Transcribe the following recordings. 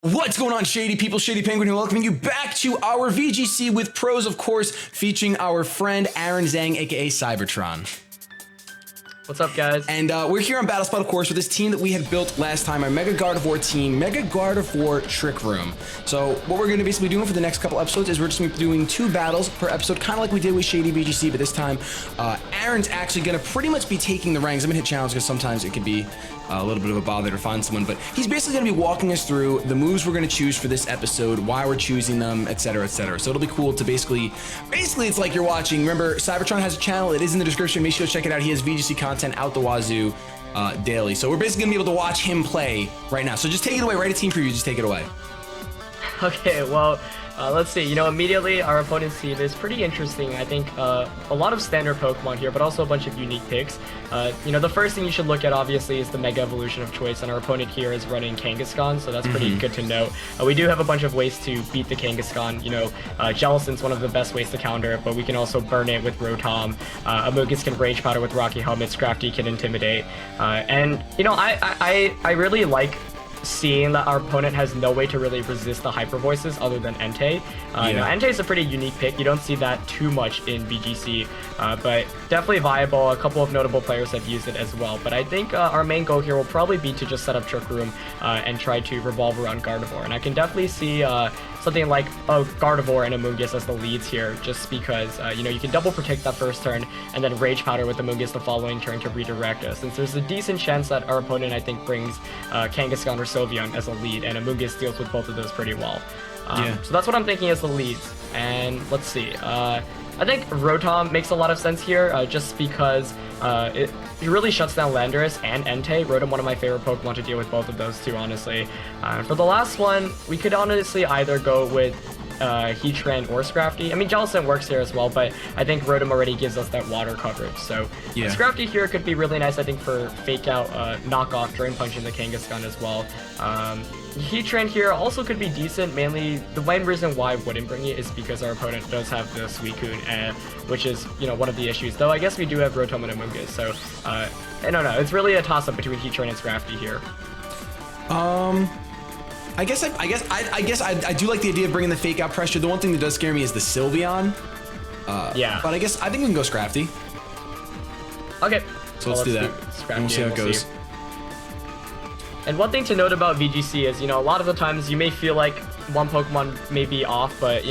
What's going on, Shady people? ShadyPenguinn here, welcoming you back to our VGC with Pros, of course, featuring our friend Aaron Zhang, aka Cybertron. What's up, guys? And we're here on BattleSpot, of course, with this team that we had built last time, our Mega Gardevoir team, Mega Gardevoir TrickRoom. So what we're going to basically be doing for the next couple episodes is we're just going to be doing 2 battles per episode, kind of like we did with Shady VGC, but this time Aaron's actually going to pretty much be taking the ranks. I'm going to hit challenge because sometimes it could be a little bit of a bother to find someone, but he's basically going to be walking us through the moves we're going to choose for this episode, why we're choosing them, etc., etc. So it'll be cool to basically it's like you're watching. Remember, Cybertron has a channel. It is in the description. Make sure to check it out. He has VGC content out the wazoo daily. So we're basically going to be able to watch him play right now. So just take it away. Write a team preview. Just take it away. Okay, well, let's see. Immediately our opponent's team is pretty interesting. I think a lot of standard Pokemon here, but also a bunch of unique picks. The first thing you should look at, obviously, is the Mega Evolution of choice, and our opponent here is running Kangaskhan, so that's pretty good to know. We do have a bunch of ways to beat the Kangaskhan. Jellicent's one of the best ways to counter it, but we can also burn it with Rotom. Amogus can Rage Powder with Rocky Helmet. Scrafty can Intimidate. I really like seeing that our opponent has no way to really resist the Hyper Voices other than Entei. Entei is a pretty unique pick. You don't see that too much in VGC, but definitely viable. A couple of notable players have used it as well. But I think our main goal here will probably be to just set up TrickRoom and try to revolve around Gardevoir. And I can definitely see something like a Gardevoir and Amogus as the leads here, just because you can double protect that first turn and then Rage Powder with Amogus the following turn to redirect us. Since there's a decent chance that our opponent, I think, brings Kangaskhan or Sylveon as a lead, and Amogus deals with both of those pretty well. So that's what I'm thinking as the leads. And let's see. I think Rotom makes a lot of sense here, just because it really shuts down Landorus and Entei. Rotom, one of my favorite Pokemon to deal with both of those two, honestly. For the last one, we could honestly either go with Heatran or Scrafty. I mean, Jellicent works here as well, but I think Rotom already gives us that water coverage. So Scrafty here could be really nice, I think, for fake out knockoff Drain Punching the Kangaskhan as well. Heatran here also could be decent. Mainly, the main reason why I wouldn't bring it is because our opponent does have the Suicune, which is, one of the issues. Though I guess we do have Rotom and Amogus, so I don't know. It's really a toss-up between Heatran and Scrafty here. I guess I do like the idea of bringing the fake out pressure. The one thing that does scare me is the Sylveon. But I think we can go Scrafty. Okay. So let's do that. And we'll see how it goes. And one thing to note about VGC is, a lot of the times you may feel like one Pokemon may be off, but,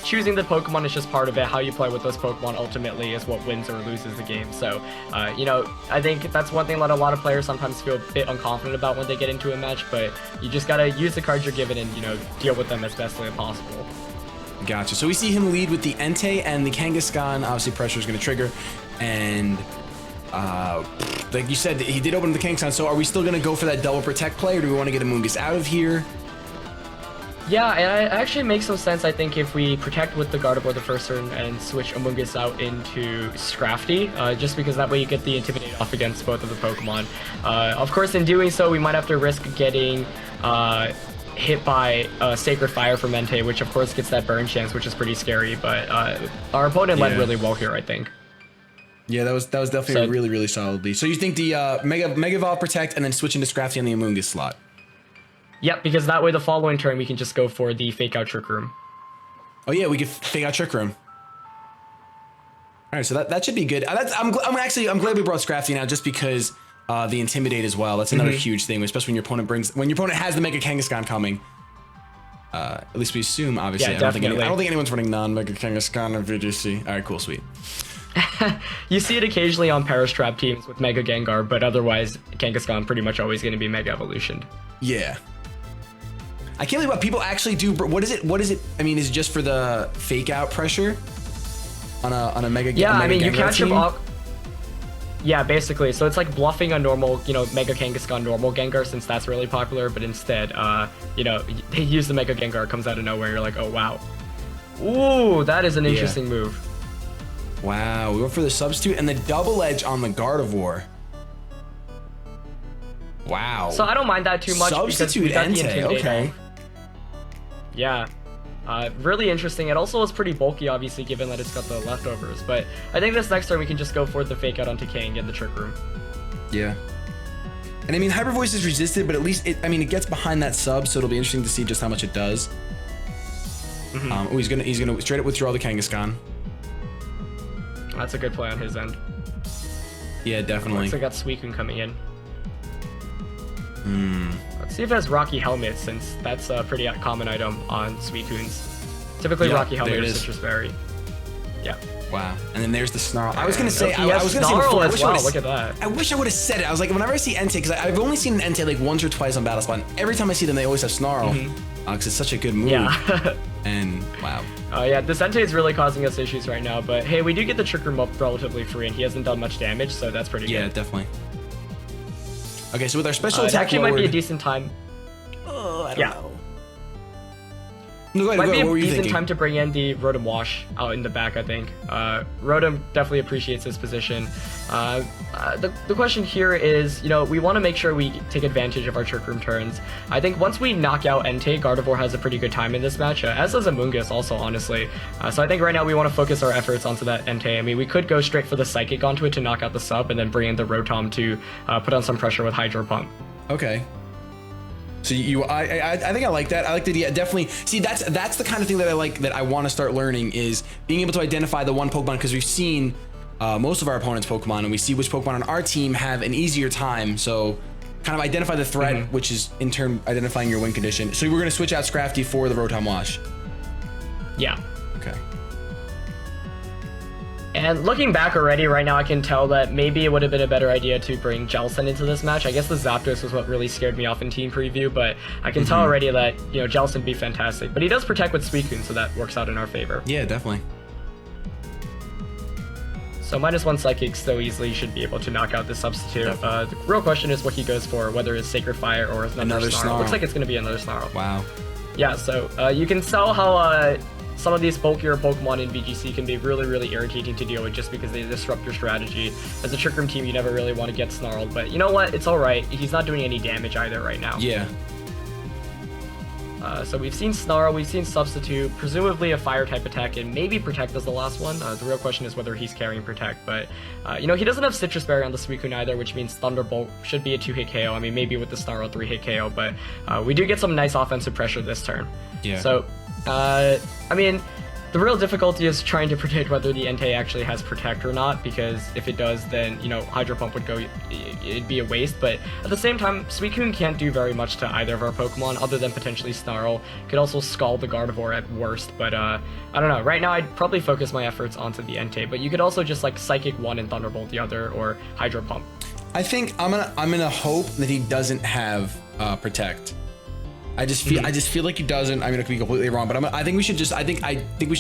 choosing the Pokemon is just part of it. How you play with those Pokemon ultimately is what wins or loses the game. So, I think that's one thing that a lot of players sometimes feel a bit unconfident about when they get into a match, but you just gotta use the cards you're given and, deal with them as bestly as possible. Gotcha. So we see him lead with the Entei and the Kangaskhan. Obviously, pressure is going to trigger. And like you said, he did open the Kangaskhan. So are we still going to go for that double protect play, or do we want to get Amogus out of here? Yeah, it actually makes some sense, I think, if we protect with the Gardevoir the first turn and switch Amogus out into Scrafty, just because that way you get the Intimidate off against both of the Pokemon. Of course, in doing so, we might have to risk getting hit by Sacred Fire from Entei, which of course gets that burn chance, which is pretty scary, but our opponent led really well here, I think. Yeah, that was definitely really, really solidly. So you think the Mega Evolve Protect and then switch into Scrafty on the Amogus slot? Yep, because that way the following turn we can just go for the Fake Out TrickRoom. Oh yeah, we could Fake Out TrickRoom. All right, so that should be good. I'm glad we brought Scrafty now, just because the Intimidate as well. That's another huge thing, especially when your opponent has the Mega Kangaskhan coming. At least we assume, obviously. Yeah, I don't think anyone's running non-Mega Kangaskhan or VGC. All right, cool, sweet. You see it occasionally on Paris Trap teams with Mega Gengar, but otherwise Kangaskhan pretty much always going to be Mega Evolutioned. Yeah. I can't believe what people actually do. What is it? I mean, is it just for the fake out pressure on a Mega? Yeah, I mean, you catch him off. Yeah, basically. So it's like bluffing a normal, Mega Kangaskhan normal Gengar, since that's really popular. But instead, they use the Mega Gengar, it comes out of nowhere. You're like, oh wow, ooh, that is an interesting move. Wow, we went for the substitute and the double edge on the Gardevoir. Wow. So I don't mind that too much. Substitute because Entei, okay. Yeah. Really interesting. It also is pretty bulky, obviously, given that it's got the leftovers. But I think this next turn we can just go for the fake out onto Kang and the Trick Room. Yeah. And I mean, Hyper Voice is resisted, but at least it gets behind that sub, so it'll be interesting to see just how much it does. Oh, he's gonna straight up withdraw the Kangaskhan. That's a good play on his end. Yeah, definitely. Looks like got Suicune coming in. Let's see if it has Rocky Helmet, since that's a pretty common item on Suicunes. Typically, Rocky Helmet or Citrus Berry. Yeah. Wow. And then there's the Snarl. I was gonna say, I was gonna Snarl say before. as well. Look at that. I wish I would have said it. I was like, whenever I see Entei, because I've only seen an Entei like once or twice on Battle Spawn. Every time I see them, they always have Snarl, because it's such a good move. Yeah. And wow. Yeah, this Entei is really causing us issues right now, but hey, we do get the Trick Room up relatively free, and he hasn't done much damage, so that's pretty good. Yeah, definitely. Okay, so with our special attack, it actually might be a decent time. Oh, I don't know. No, go ahead, might be what were a you decent thinking? time to bring in the Rotom Wash out in the back, I think. Rotom definitely appreciates his position. The question here is, we want to make sure we take advantage of our Trick Room turns. I think once we knock out Entei, Gardevoir has a pretty good time in this match, as does Amoonguss also, honestly. So I think right now we want to focus our efforts onto that Entei. I mean, we could go straight for the Psychic onto it to knock out the sub, and then bring in the Rotom to put on some pressure with Hydro Pump. Okay. So I think I like that. I like the definitely. See, that's the kind of thing that I like, that I want to start learning, is being able to identify the one Pokemon, because we've seen most of our opponents' Pokemon, and we see which Pokemon on our team have an easier time. So kind of identify the threat, which is in turn identifying your win condition. So we're gonna switch out Scrafty for the Rotom Wash. Yeah. Okay. And looking back already, right now I can tell that maybe it would have been a better idea to bring Jellicent into this match. I guess the Zapdos was what really scared me off in team preview, but I can tell already that, Jellicent would be fantastic. But he does protect with Suicune, so that works out in our favor. Yeah, definitely. So -1 Psychic so easily should be able to knock out this substitute. The real question is what he goes for, whether it's Sacred Fire or another Snarl. Looks like it's going to be another Snarl. Wow. Yeah, so you can tell how some of these bulkier Pokemon in VGC can be really, really irritating to deal with, just because they disrupt your strategy. As a Trick Room team, you never really want to get Snarled, but you know what? It's alright. He's not doing any damage either right now. Yeah. So we've seen Snarl, we've seen Substitute, presumably a Fire-type attack, and maybe Protect is the last one. The real question is whether he's carrying Protect, but, he doesn't have Citrus Berry on the Suicune either, which means Thunderbolt should be a 2-hit KO. I mean, maybe with the Snarl, 3-hit KO, but we do get some nice offensive pressure this turn. Yeah. So, I mean, the real difficulty is trying to predict whether the Entei actually has Protect or not, because if it does, then, Hydro Pump would go, it'd be a waste, but at the same time, Suicune can't do very much to either of our Pokemon, other than potentially Snarl. Could also Scald the Gardevoir at worst, but, I don't know. Right now, I'd probably focus my efforts onto the Entei, but you could also just, Psychic one and Thunderbolt the other, or Hydro Pump. I think I'm gonna hope that he doesn't have Protect. I just feel like he doesn't. I mean, it could be completely wrong, but I think we should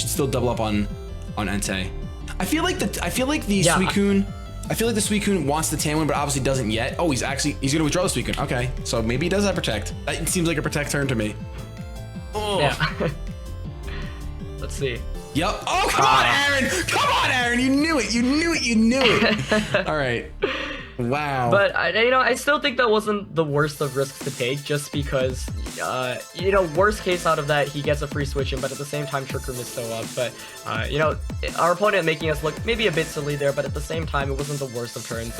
still double up on Entei. I feel like the Suicune. I feel like the Suicune wants the Tailwind, but obviously doesn't yet. Oh, he's gonna withdraw the Suicune. Okay, so maybe he does have Protect. That seems like a Protect turn to me. Oh. Yeah. Let's see. Yep. Oh, come on, Aaron! Come on, Aaron! You knew it! You knew it! You knew it! All right. Wow. But I still think that wasn't the worst of risks to take, just because worst case out of that, he gets a free switch in, but at the same time Trick Room is still up. But our opponent making us look maybe a bit silly there, but at the same time it wasn't the worst of turns.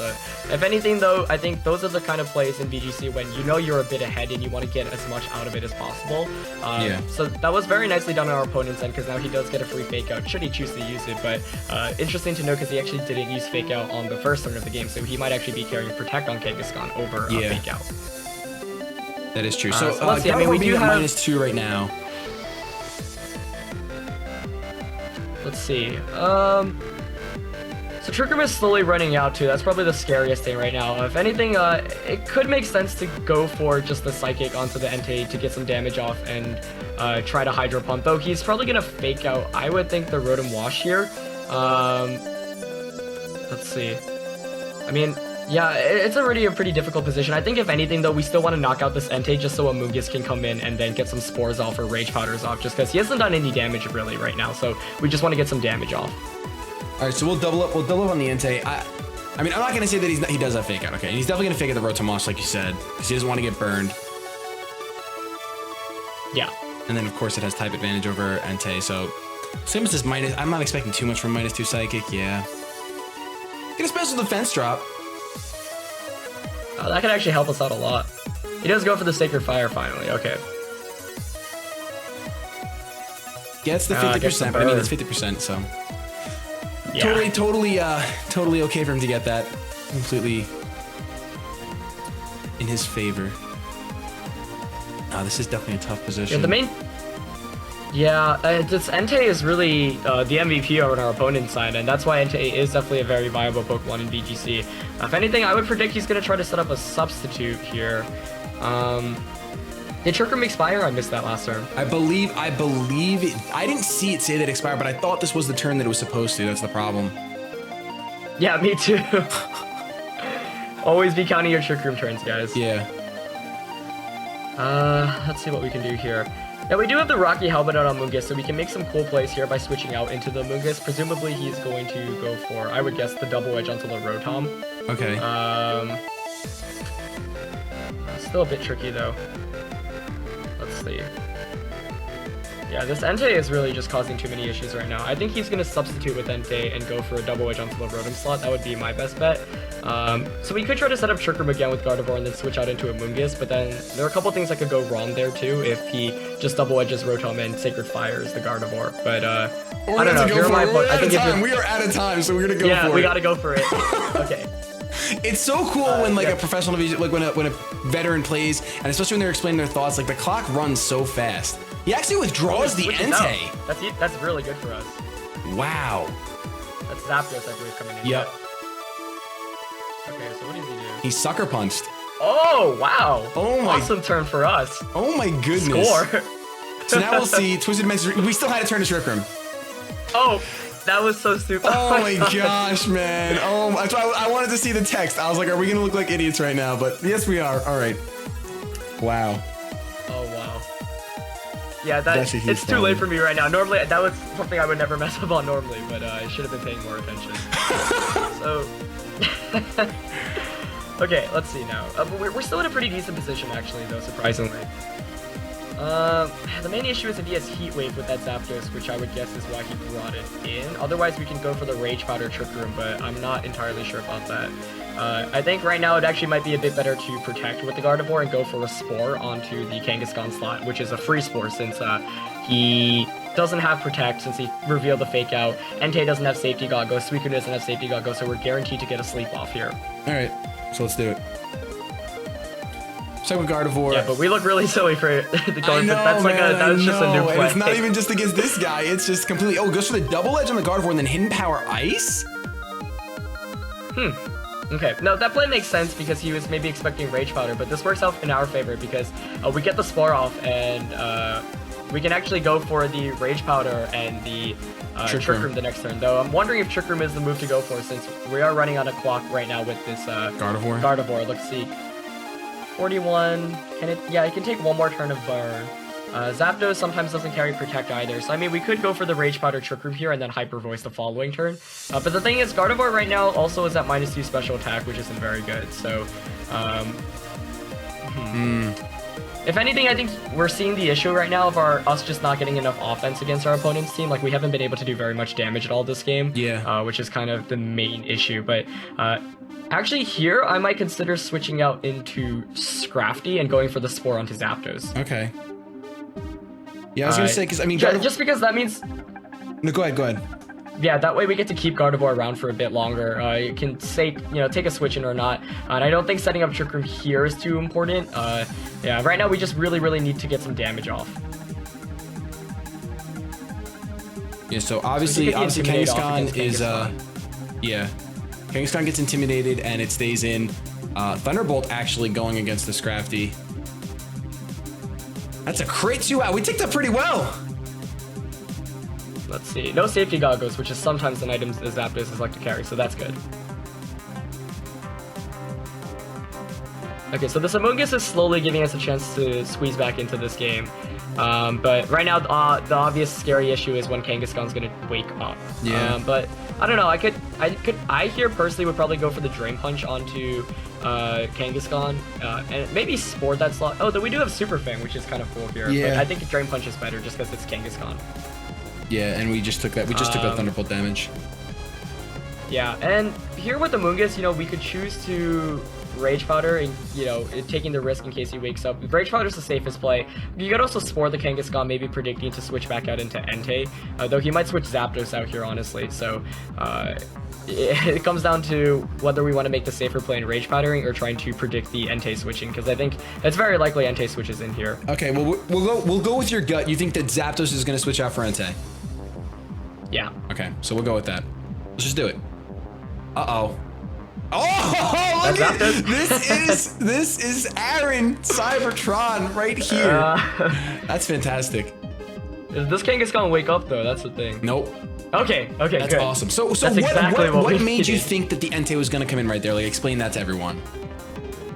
If anything though, I think those are the kind of plays in VGC when you're a bit ahead and you want to get as much out of it as possible. So that was very nicely done on our opponent's end, because now he does get a free fake out should he choose to use it. But interesting to know, because he actually didn't use fake out on the first turn of the game, so he might actually be carrying Protect on Kangaskhan over a fake out. That is true. So let's see. I mean, we do have -2 right now. Let's see. So Trick Room is slowly running out too. That's probably the scariest thing right now. If anything, it could make sense to go for just the Psychic onto the Entei to get some damage off and try to Hydro Pump. Though he's probably gonna fake out, I would think, the Rotom Wash here. Let's see. I mean, yeah, it's already a pretty difficult position. I think if anything though, we still want to knock out this Entei just so Amoonguss can come in and then get some Spores off or Rage Powders off, just because he hasn't done any damage really right now. So we just want to get some damage off. All right, so we'll double up on the Entei. I mean, I'm not gonna say that he does have fake out. Okay, and he's definitely gonna fake out the Rotom Wash, like you said, because he doesn't want to get burned. Yeah. And then of course it has type advantage over Entei. So same as this minus. I'm not expecting too much from -2 Psychic. Yeah. Get a special defense drop. That could actually help us out a lot. He does go for the Sacred Fire finally. Okay. Gets the 50%, but I mean it's 50%, so yeah. totally okay for him to get that. Completely in his favor. This is definitely a tough position. This Entei is really the MVP on our opponent's side, and that's why Entei is definitely a very viable Pokemon in VGC. If anything, I would predict he's going to try to set up a substitute here. Did TrickRoom expire? I missed that last turn. I believe it, I didn't see it say that expired, but I thought this was the turn that it was supposed to. That's the problem. Yeah, me too. Always be counting your TrickRoom turns, guys. Yeah. Let's see what we can do here. Yeah, we do have the Rocky Helmet out on Mungus, so we can make some cool plays here by switching out into the Mungus. Presumably, he's going to go for, I would guess, the Double Edge onto the Rotom. Okay. Still a bit tricky, though. Let's see. Yeah, this Entei is really just causing too many issues right now. I think he's going to substitute with Entei and go for a Double Edge onto the Rotom slot. That would be my best bet. So we could try to set up TrickRoom again with Gardevoir and then switch out into a Mungus, but then there are a couple things that could go wrong there too if he just Double Edges Rotom and Sacred Fires the Gardevoir. But I don't know. We are out of time, so we're gonna go for it. Yeah, we gotta go for it. Okay. It's so cool when like a professional, like when a veteran plays, and especially when they're explaining their thoughts, like the clock runs so fast. He actually withdraws the Entei. That's really good for us. Wow. That's Zapdos, I believe, coming in. Yep. Okay, so what does he do? He sucker punched. Oh, wow. Oh my. Awesome turn for us. Oh my goodness. Score. So now we'll see Twisted Dimensions. We still had to turn to TrickRoom. Oh, that was so stupid. Oh my gosh, man. Oh, that's why I wanted to see the text. I was like, are we gonna look like idiots right now? But yes, we are. All right. Wow. Oh wow. Yeah, it's too late for me right now. Normally, that was something I would never mess up on normally, but I should have been paying more attention. So. Okay, let's see now. We're still in a pretty decent position, actually, though, surprisingly. The main issue is if he has Heat Wave with that Zapdos, which I would guess is why he brought it in. Otherwise, we can go for the Rage Powder TrickRoom, but I'm not entirely sure about that. I think right now it actually might be a bit better to protect with the Gardevoir and go for a Spore onto the Kangaskhan slot, which is a free Spore since he doesn't have Protect since he revealed the Fake Out. Entei doesn't have Safety Goggles, Suicune doesn't have Safety Goggles, so we're guaranteed to get a Sleep Off here. Alright, so let's do it. Check with Gardevoir. Yeah, but we look really silly for going for that was just a new play. And it's not even just against this guy, it's just completely... Oh, it goes for the Double Edge on the Gardevoir and then Hidden Power Ice? Okay, no, that play makes sense because he was maybe expecting Rage Powder, but this works out in our favor because we get the Spore off and we can actually go for the Rage Powder and the TrickRoom the next turn. Though I'm wondering if TrickRoom is the move to go for since we are running on a clock right now with this Gardevoir. Let's see. 41. It can take one more turn of burn. Zapdos sometimes doesn't carry Protect either, so I mean we could go for the Rage Powder TrickRoom here and then Hyper Voice the following turn. But the thing is, Gardevoir right now also is at -2 special attack, which isn't very good. So, if anything, I think we're seeing the issue right now of us just not getting enough offense against our opponent's team. Like we haven't been able to do very much damage at all this game. Yeah. Which is kind of the main issue. But actually here, I might consider switching out into Scrafty and going for the Spore onto Zapdos. Okay. Yeah, I was gonna say, because I mean, just because that means... No, go ahead. Yeah, that way we get to keep Gardevoir around for a bit longer. You can say, take a switch in or not. And I don't think setting up TrickRoom here is too important. Yeah, right now we just really need to get some damage off. Yeah, so obviously Kangaskhan is, yeah. Kangaskhan gets intimidated and it stays in. Thunderbolt actually going against the Scrafty. That's a crit 2 out. We ticked up pretty well. Let's see. No Safety Goggles, which is sometimes an item the Zapdos like to carry, so that's good. Okay, so this Amoonguss is slowly giving us a chance to squeeze back into this game. But right now, the obvious scary issue is when Kangaskhan's gonna wake up. Yeah. But I don't know. I here personally would probably go for the Drain Punch onto Kangaskhan, and maybe Spore that slot. Oh, though we do have Super Fang, which is kind of cool here. Yeah. But I think Drain Punch is better just because it's Kangaskhan. Yeah, and we just took that. We just took that Thunderbolt damage. Yeah, and here with the Amoonguss, we could choose to Rage Powder and, you know, taking the risk in case he wakes up. Rage Powder's the safest play. You could also Spore the Kangaskhan, maybe predicting to switch back out into Entei, though he might switch Zapdos out here, honestly. So it comes down to whether we want to make the safer play in Rage Powdering or trying to predict the Entei switching, because I think it's very likely Entei switches in here. Okay, well, we'll go with your gut. You think that Zapdos is going to switch out for Entei? Yeah. Okay, so we'll go with that. Let's just do it. Uh-oh. Oh, look at this is Aaron Cybertron right here. That's fantastic. Is this Kangaskhan wake up though? That's the thing. Nope. Okay, That's good. awesome. So That's exactly what made you think that the Entei was going to come in right there? Like, explain that to everyone.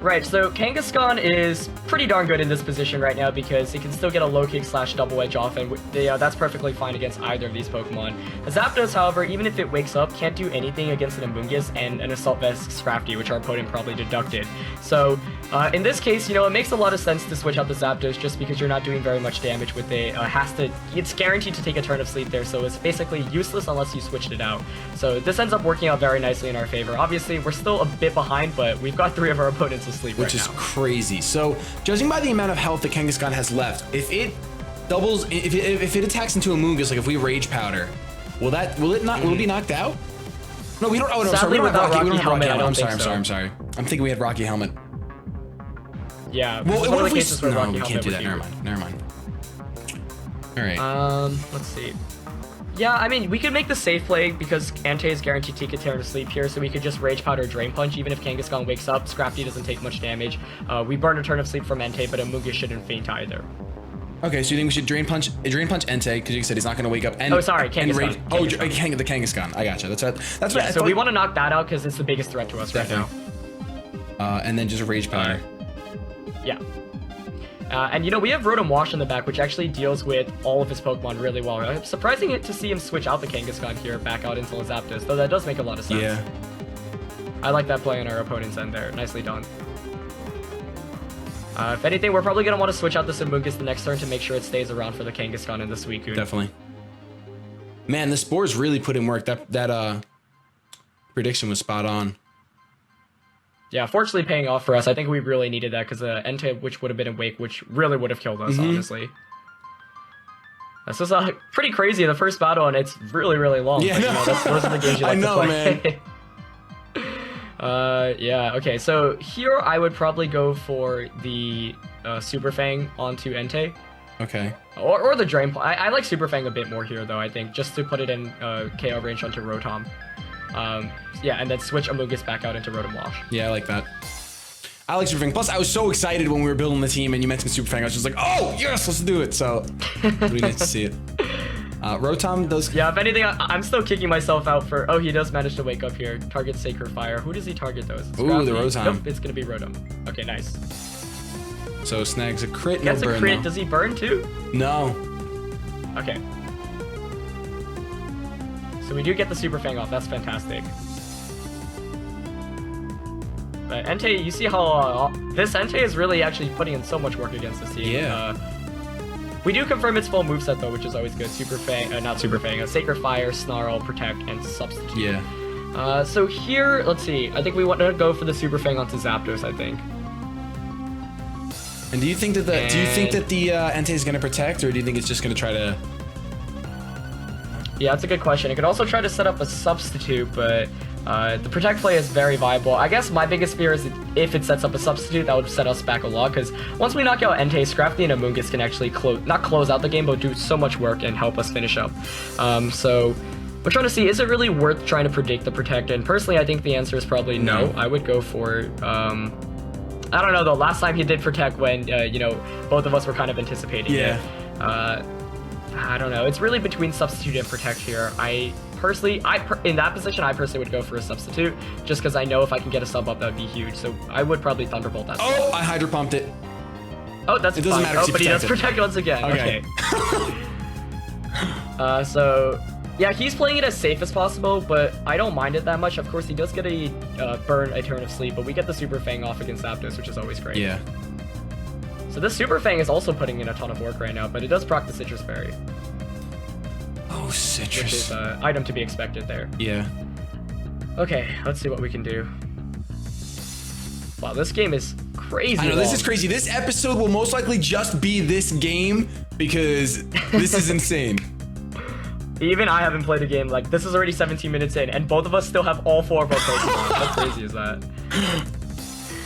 Right, so Kangaskhan is pretty darn good in this position right now because it can still get a low kick / double edge off, and that's perfectly fine against either of these Pokemon. Zapdos, however, even if it wakes up, can't do anything against an Amoonguss and an Assault Vest Scrafty, which our opponent probably deducted. So in this case, you know, it makes a lot of sense to switch out the Zapdos just because you're not doing very much damage with it. It's guaranteed to take a turn of sleep there, so it's basically useless unless you switched it out. So this ends up working out very nicely in our favor. Obviously, we're still a bit behind, but we've got 3 of our opponents asleep Which is crazy. So, judging by the amount of health that Kangaskhan has left, if it doubles, if it attacks into a Amoonguss, like if we Rage Powder, will it be knocked out? No, we don't. Oh no, Sadly, sorry, we don't have Rocky Helmet, I don't I'm sorry. I'm thinking we had Rocky Helmet. Yeah. Well, what if we? No, Rocky we can't do that. Helmet Never mind. All right. Let's see. Yeah, I mean, we could make the safe play because Entei is guaranteed to take a turn to sleep here, so we could just Rage Powder Drain Punch. Even if Kangaskhan wakes up, Scrafty doesn't take much damage. We burn a turn of sleep from Entei, but Amoonguss shouldn't faint either. Okay, so you think we should Drain Punch Entei because you said he's not going to wake up. And, oh, sorry, Kangaskhan. The Kangaskhan. I gotcha. That's what. Yeah, so we want to knock that out because it's the biggest threat to us right now. And then just Rage Powder. Yeah. And you know, we have Rotom Wash in the back, which actually deals with all of his Pokemon really well. It's surprising to see him switch out the Kangaskhan here, back out into Zapdos, though that does make a lot of sense. Yeah. I like that play on our opponent's end there. Nicely done. If anything, we're probably going to want to switch out the Amoonguss the next turn to make sure it stays around for the Kangaskhan and the Suicune. Definitely. Man, the Spores really put in work. That prediction was spot on. Yeah, fortunately paying off for us. I think we really needed that because Entei, which would have been a Wake, which really would have killed us, honestly. This is pretty crazy, the first battle, and it's really, really long. Yeah, but, you know, those are the games you like to play. Man. Yeah, okay, so here I would probably go for the Super Fang onto Entei. Okay. Or the Drain Punch. I like Super Fang a bit more here, though, I think, just to put it in KO range onto Rotom. Yeah, and then switch Amoonguss back out into Rotom Wash. Yeah, I like that. I like Super Fang. Plus, I was so excited when we were building the team and you mentioned Super Fang. I was just like, oh, yes, let's do it. So, we nice to see it. Rotom does... Yeah, if anything, I'm still kicking myself out for... Oh, he does manage to wake up here. Target Sacred Fire. Who does he target, though? Ooh, the Rotom. Nope, it's going to be Rotom. Okay, nice. So, snags a crit. Gets no burn, a crit. though. Does he burn, too? No. Okay. So we do get the Super Fang off. That's fantastic. But Entei, you see how this Entei is really actually putting in so much work against this team. Yeah. We do confirm its full moveset though, which is always good. Super Fang, not Super Fang, Sacred Fire, Snarl, Protect, and Substitute. Yeah. So here, let's see. I think we want to go for the Super Fang onto Zapdos, I think. And do you think that the Entei is going to protect, or do you think it's just going to try to... Yeah, that's a good question. It could also try to set up a substitute, but the Protect play is very viable. I guess my biggest fear is that if it sets up a substitute, that would set us back a lot, because once we knock out Entei, Scrafty and Amoonguss can actually not close out the game, but do so much work and help us finish up. So we're trying to see, is it really worth trying to predict the Protect? And personally, I think the answer is probably no. I would go for... I don't know, though. Last time he did Protect when, you know, both of us were kind of anticipating it. I don't know. It's really between Substitute and Protect here. In that position, I personally would go for a Substitute, just because I know if I can get a sub up, that would be huge. So I would probably Thunderbolt that. Oh, I Hydro Pumped it. Oh, that's fine. Matter but he does Protect once again. Okay. So, yeah, he's playing it as safe as possible, but I don't mind it that much. Of course, he does get a burn a turn of sleep, but we get the Super Fang off against Zapdos, which is always great. Yeah. So this Super Fang is also putting in a ton of work right now, but it does proc the Citrus Berry. Oh, Citrus. Which is an item to be expected there. Yeah. Okay, let's see what we can do. Wow, this game is crazy. I know, this is crazy. This episode will most likely just be this game because this is insane. Even I haven't played a game like this is already 17 minutes in, and both of us still have all 4 of our Pokemon. How crazy is that?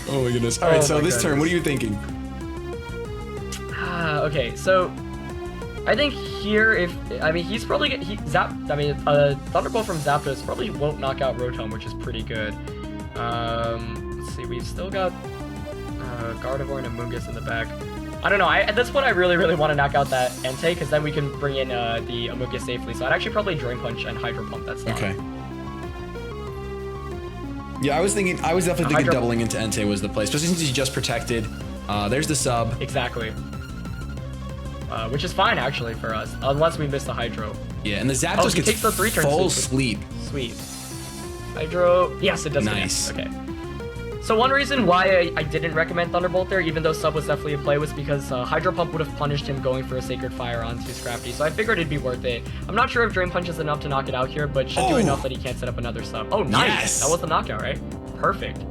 Oh my goodness. All right, so this turn, what are you thinking? Okay, so I think here, he's probably Thunderbolt from Zapdos probably won't knock out Rotom, which is pretty good. Let's see, we've still got Gardevoir and Amoonguss in the back. I don't know. At this point, I really want to knock out that Entei, because then we can bring in the Amoonguss safely. So I'd actually probably Drain Punch and Hydro Pump that slot. Okay. Yeah, I was definitely thinking doubling into Entei was the play, especially since he's just protected. There's the sub. Exactly. Which is fine actually for us, unless we miss the Hydro. Yeah, and the Zapdos gets takes the 3-turn full sleep. Sweet. Hydro. Yes, it does. Nice. Okay. So one reason why I didn't recommend Thunderbolt there, even though sub was definitely a play, was because Hydro Pump would have punished him going for a Sacred Fire onto Scrafty. So I figured it'd be worth it. I'm not sure if Drain Punch is enough to knock it out here, but should do enough that he can't set up another sub. Oh, nice. Yes. That was the knockout, right? Perfect.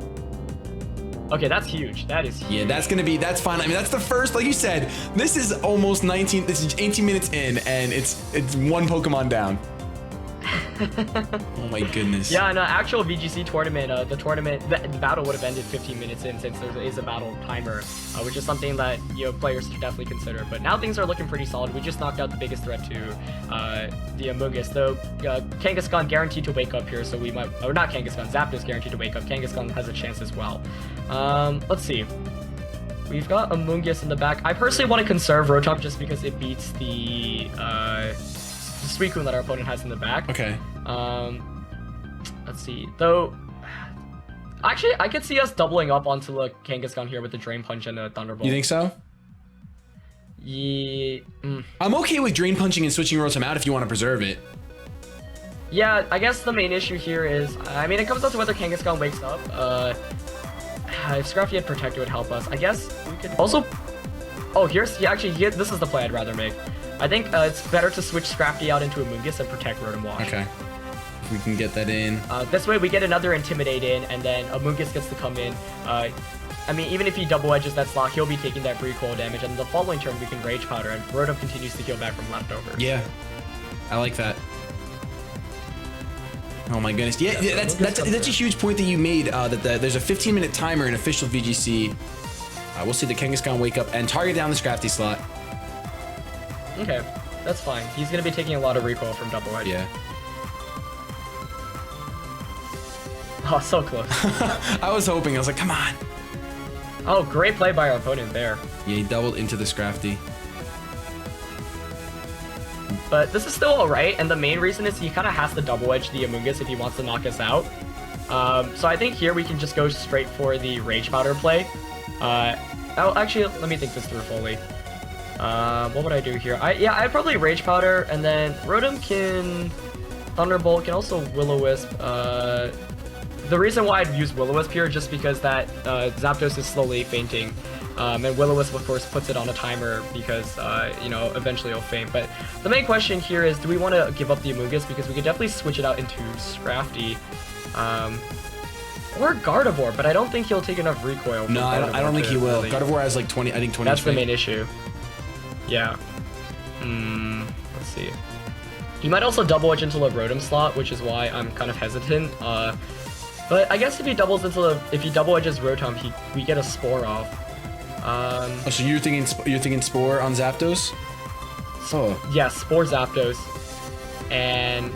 Okay, that's huge. That is huge. Yeah, that's fine. I mean, that's the first, like you said, this is almost 19, this is 18 minutes in, and it's one Pokemon down. Oh my goodness. Yeah, in an actual VGC tournament, the battle would have ended 15 minutes in, since there is a battle timer, which is something that players should definitely consider. But now things are looking pretty solid. We just knocked out the biggest threat to the Amoonguss, though. Kangaskhan guaranteed to wake up here, so we might, or not Kangaskhan, Zapdos guaranteed to wake up. Kangaskhan has a chance as well. Let's see. We've got Amoonguss in the back. I personally want to conserve Rotom just because it beats the Suicune that our opponent has in the back. Okay. Let's see. Though, actually, I could see us doubling up onto the Kangaskhan here with the Drain Punch and the Thunderbolt. You think so? Yeah. I'm okay with Drain Punching and switching Rotom out if you want to preserve it. Yeah, I guess the main issue here is, it comes down to whether Kangaskhan wakes up. If Scrafty had Protect, it would help us. I guess we could also... Oh, this is the play I'd rather make. I think it's better to switch Scrafty out into Amoonguss and protect Rotom Wash. Okay. If we can get that in. This way we get another Intimidate in, and then Amoonguss gets to come in. Even if he double edges that slot, he'll be taking that recoil damage, and the following turn we can Rage Powder, and Rotom continues to heal back from leftovers. Yeah. I like that. Oh my goodness. Yeah, that's a huge point that you made, that there's a 15-minute timer in official VGC. We'll see the Kangaskhan wake up and target down the Scrafty slot. Okay, that's fine. He's going to be taking a lot of recoil from double edge. Yeah. Oh, so close. I was hoping. I was like, come on. Oh, great play by our opponent there. Yeah, he doubled into the Scrafty. But this is still alright, and the main reason is he kind of has to double edge the Amoonguss if he wants to knock us out. So I think here we can just go straight for the Rage Powder play. Actually, let me think this through fully. What would I do here? I'd probably Rage Powder, and then Rotom can Thunderbolt, can also Will-O-Wisp. The reason why I'd use Will-O-Wisp here is just because that Zapdos is slowly fainting. And Will-O-Wisp, of course, puts it on a timer because, eventually it'll faint. But the main question here is, do we want to give up the Amoonguss? Because we could definitely switch it out into Scrafty. Or Gardevoir, but I don't think he'll take enough recoil. No, I don't think he will. Really. Gardevoir has like 20, I think 20. That's the main issue. Yeah. Let's see. He might also double edge into the Rotom slot, which is why I'm kind of hesitant. But I guess if he double edges Rotom, we get a Spore off. So you're thinking Spore on Zapdos? Oh. Yeah, Spore Zapdos, and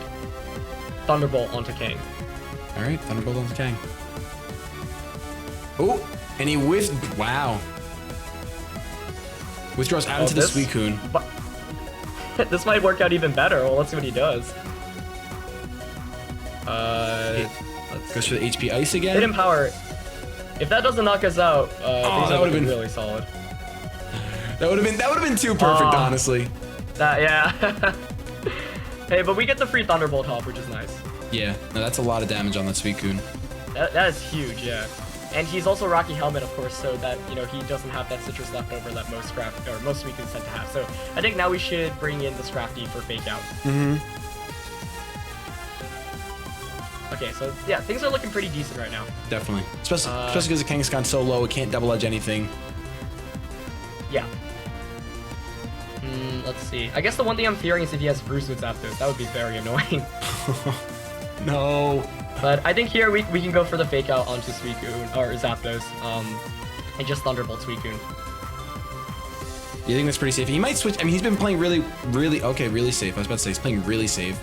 Thunderbolt onto Kang. All right, Thunderbolt onto Kang. Oh, and he whiffed. Wow. Withdraws out into the Suicune. This might work out even better. Well, let's see what he does. Goes for the HP Ice again. Hidden Power. If that doesn't knock us out, that would have been really solid. That would have been too perfect, honestly. Yeah. Hey, but we get the free Thunderbolt off, which is nice. Yeah, no, that's a lot of damage on that Suicune. That is huge, yeah. And he's also Rocky Helmet, of course, so that, he doesn't have that citrus left over that most Suicunes tend to have. So I think now we should bring in the Scrafty for Fake Out. Mm-hmm. Okay, so yeah, things are looking pretty decent right now. Definitely. Especially because the Kangaskhan's so low, it can't double edge anything. Yeah. Let's see. I guess the one thing I'm fearing is if he has Bruce with Zapdos. That would be very annoying. No. But I think here we can go for the fake out onto Suicune, or Zapdos, and just Thunderbolt Suicune. You think that's pretty safe? He might switch. I mean, he's been playing really safe. I was about to say, he's playing really safe.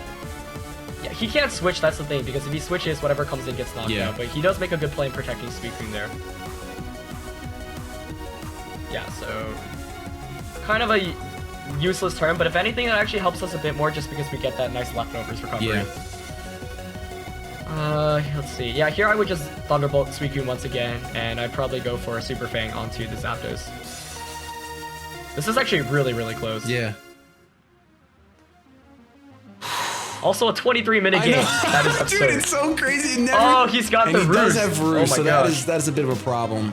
Yeah, he can't switch, that's the thing, because if he switches, whatever comes in gets knocked out. But he does make a good play in protecting Suicune there. Yeah, so kind of a useless turn, but if anything, that actually helps us a bit more just because we get that nice leftovers recovery. Yeah. Let's see. Yeah, here I would just Thunderbolt Suicune once again, and I'd probably go for a Super Fang onto the Zapdos. This is actually really, really close. Yeah. Also a 23-minute game. That is absurd. Dude, it's so crazy. Oh, he's got the Roost. He does have Roost, so that is a bit of a problem.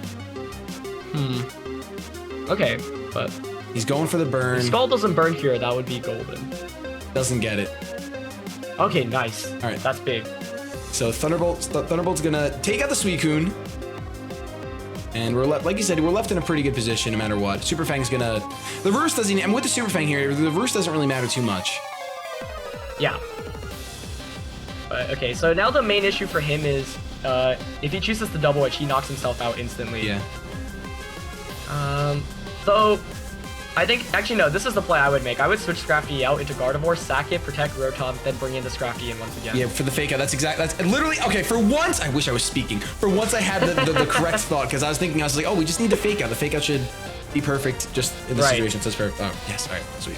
Okay, but he's going for the burn. If Skull doesn't burn here, that would be golden. Doesn't get it. Okay, nice. All right, that's big. So Thunderbolt's gonna take out the Suicune, and we're left, like you said, we're left in a pretty good position no matter what. Super Fang's gonna, the Roost doesn't. And with the Super Fang here, the Roost doesn't really matter too much. Yeah. But okay, so now the main issue for him is if he chooses the double edge, he knocks himself out instantly. Yeah. So I think, actually no, this is the play I would make. I would switch Scrafty out into Gardevoir, sack it, protect Rotom, then bring in the Scrafty in once again. Yeah, for the fake out, that's literally, okay, for once, I wish I was speaking. For once I had the correct thought, because I was like, oh, we just need the fake out. The fake out should be perfect just in this situation, so it's perfect. Oh, yes, all right, sweet.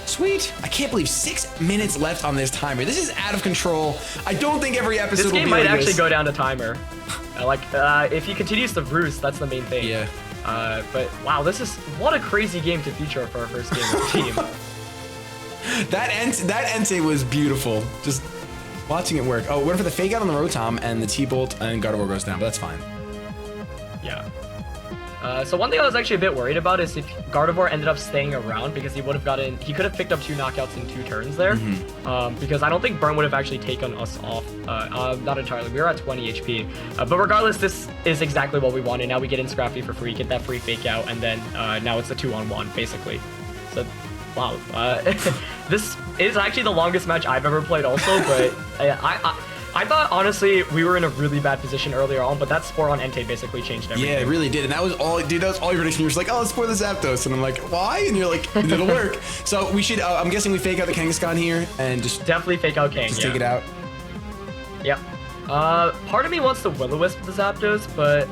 Sweet. I can't believe 6 minutes left on this timer. This is out of control. I don't think every episode will be like this. This game might actually go down to timer. If he continues to Roost, that's the main thing. Yeah. But wow, what a crazy game to feature for our first game of the team. that Entei was beautiful. Just watching it work. Oh, went for the fake out on the Rotom and the T-Bolt and Gardevoir goes down, but that's fine. Yeah. So one thing I was actually a bit worried about is if Gardevoir ended up staying around, because he could have picked up 2 knockouts in 2 turns there. Because I don't think Burn would have actually taken us off. Not entirely. We were at 20 HP. But regardless, this is exactly what we wanted. Now we get in Scrafty for free, get that free fake out, and then now it's a 2-on-1 basically. So, wow. This is actually the longest match I've ever played also, but I thought, honestly, we were in a really bad position earlier on, but that Spore on Entei basically changed everything. Yeah, it really did. And that was all, dude, that was all your prediction. You were just like, oh, let's Spore the Zapdos. And I'm like, why? And you're like, it'll work. So we should, I'm guessing we fake out the Kangaskhan here and just... Definitely fake out Kang, Just take it out. Yep. Part of me wants to Will-O-Wisp the Zapdos, but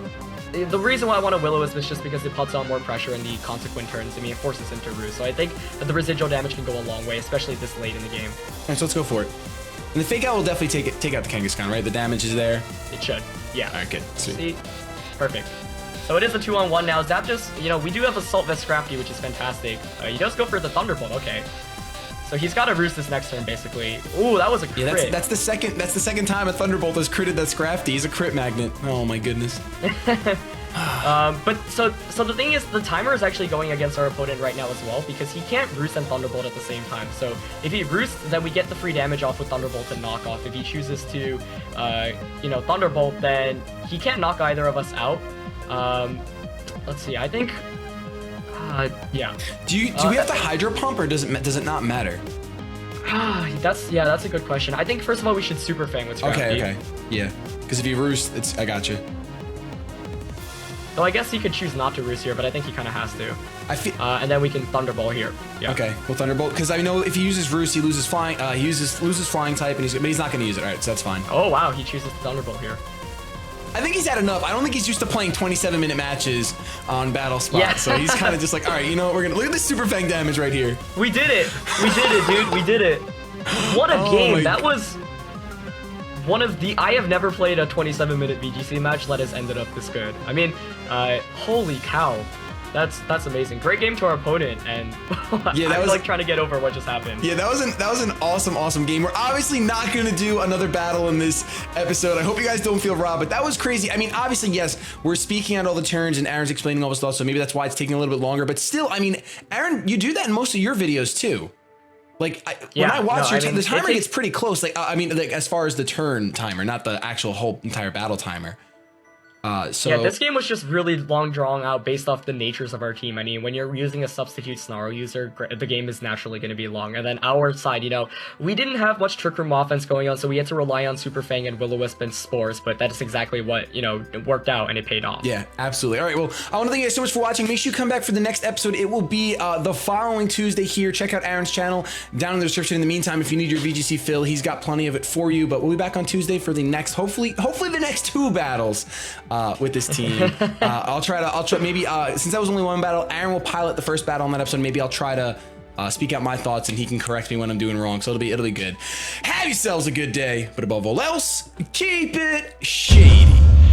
the reason why I want to Will-O-Wisp is just because it puts on more pressure in the consequent turns. I mean, it forces him to Roost. So I think that the residual damage can go a long way, especially this late in the game. All right, so let's go for it. And the fake out will definitely take out the Kangaskhan, right? The damage is there. It should. Yeah. All right, good. Sweet. See? Perfect. So it is a 2-on-1 now. Zapdos, we do have Assault Vest Scrafty, which is fantastic. He does go for the Thunderbolt. Okay. So he's got to Roost this next turn, basically. Ooh, that was a crit. Yeah, that's the second time a Thunderbolt has critted that Scrafty. He's a crit magnet. Oh my goodness. But so the thing is, the timer is actually going against our opponent right now as well, because he can't Roost and Thunderbolt at the same time. So if he Roosts, then we get the free damage off with Thunderbolt and knock off. If he chooses to, Thunderbolt, then he can't knock either of us out. Let's see. I think, yeah. Do we have to Hydro Pump, or does it not matter? That's a good question. I think first of all we should Super Fang with Scrafty. Okay, yeah. Because if you Roost, I gotcha. Well, I guess he could choose not to Roost here, but I think he kind of has to. And then we can Thunderbolt here. Yeah. Okay, we'll Thunderbolt, because I know if he uses Roost, he loses flying. He loses flying type, but he's not going to use it. All right, so that's fine. Oh wow, he chooses Thunderbolt here. I think he's had enough. I don't think he's used to playing 27-minute matches on Battle Spot. Yeah. So he's kind of just like, all right, we're gonna look at this Super Fang damage right here. We did it, dude. We did it. What a game! That was one of the. I have never played a 27-minute VGC match that has ended up this good. I mean, holy cow. That's amazing. Great game to our opponent, and yeah, I was like trying to get over what just happened. Yeah, that was an awesome game. We're obviously not going to do another battle in this episode. I hope you guys don't feel robbed, but that was crazy. I mean, obviously, yes, we're speaking out all the turns, and Aaron's explaining all the stuff, so maybe that's why it's taking a little bit longer. But still, I mean, Aaron, you do that in most of your videos too. Like when I watch the timer takes, gets pretty close. Like I mean, like as far as the turn timer, not the actual whole entire battle timer. So yeah, this game was just really long drawn out based off the natures of our team. I mean, when you're using a substitute Snarl user, the game is naturally going to be long. And then our side, you know, we didn't have much Trick Room offense going on, so we had to rely on Super Fang and Will-O-Wisp and Spores, but that is exactly what, you know, it worked out and it paid off. Yeah, absolutely. All right, well, I want to thank you guys so much for watching. Make sure you come back for the next episode. It will be the following Tuesday here. Check out Aaron's channel down in the description. In the meantime, if you need your VGC fill, he's got plenty of it for you, but we'll be back on Tuesday for the next, hopefully the next 2 battles with this team. I'll try maybe since that was only 1 battle, Aaron will pilot the first battle on that episode. Maybe I'll try to speak out my thoughts and he can correct me when I'm doing wrong. So it'll be good. Have yourselves a good day, but above all else, keep it shady.